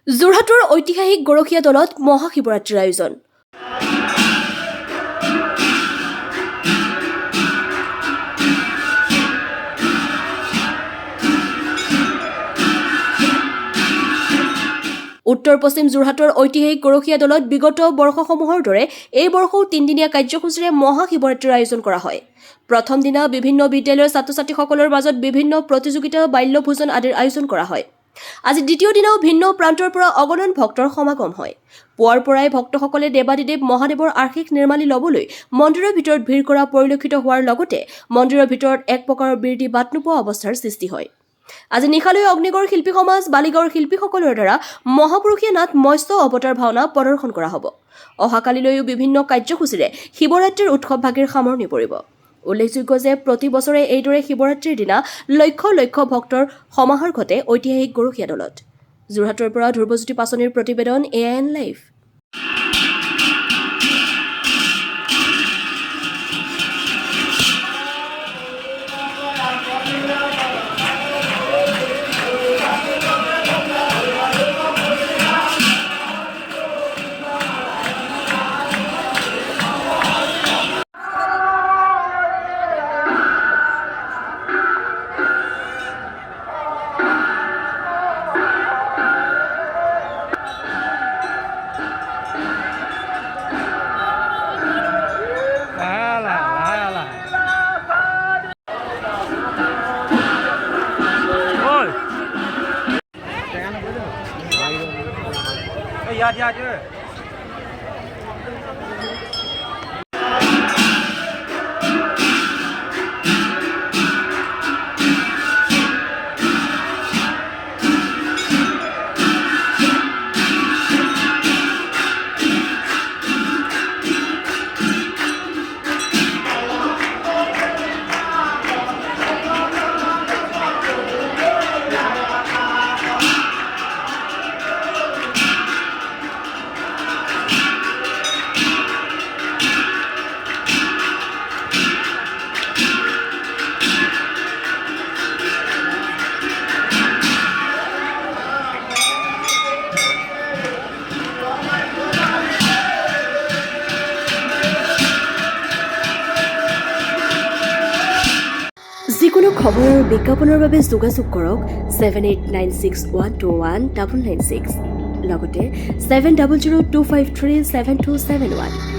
যোৰহাটৰ ঐতিহাসিক গৰখীয়া দলত মহাশিৱৰাত্ৰিৰ আয়োজন। উত্তৰ পশ্চিম যোৰহাটৰ ঐতিহাসিক গৰখীয়া দলত বিগত বৰ্ষসমূহৰ দৰে এই বৰ্ষও 3 দিনীয়া কাৰ্যসূচীৰে মহাশিৱৰাত্ৰিৰ আয়োজন কৰা হয়। প্ৰথম দিনা বিভিন্ন বিদ্যালয়ৰ ছাত্ৰ-ছাত্ৰীসকলৰ মাজত বিভিন্ন প্ৰতিযোগিতা, বাল্যভোজন আদিৰ আয়োজন কৰা হয়। আজি দ্বিতীয় দিনাও ভিন্ন প্ৰান্তৰ পৰা অগণন ভক্তৰ সমাগম হয়। পুৱাৰ পৰাই ভক্তসকলে দেৱাদিদেৱ মহাদেৱৰ আশীষ নিৰ্মালি ল'বলৈ মন্দিৰৰ ভিতৰত ভিৰ কৰা পৰিলক্ষিত হোৱাৰ লগতে মন্দিৰৰ ভিতৰত এক প্ৰকাৰৰ বিৰতি বাট নোপোৱা অৱস্থাৰ সৃষ্টি হয়। আজি নিশালৈ অগ্নিগড় শিল্পী সমাজ, বালিগড় শিল্পীসকলৰ দ্বাৰা মহাপুৰুষীয়া নাট মৎস্য অৱতাৰ ভাওনা প্ৰদৰ্শন কৰা হ'ব। অহাকালিলৈও বিভিন্ন কাৰ্যসূচীৰে শিৱৰাত্ৰিৰ উৎসৱ ভাগিৰ সামৰণি পৰিব। উল্লেখযোগ্য যে প্ৰতি বছৰে এইদৰে শিৱৰাত্ৰিৰ দিনা লক্ষ লক্ষ ভক্তৰ সমাহাৰ ঘটে ঐতিহাসিক গৰখীয়া দলত। যোৰহাটৰ পৰা ধ্ৰুৱজ্যোতি পাচনিৰ প্ৰতিবেদন, AIN লাইভ। Ja, যিকোনো খবৰ আৰু বিজ্ঞাপনৰ বাবে যোগাযোগ কৰক 7896121996 লগতে 7002537271।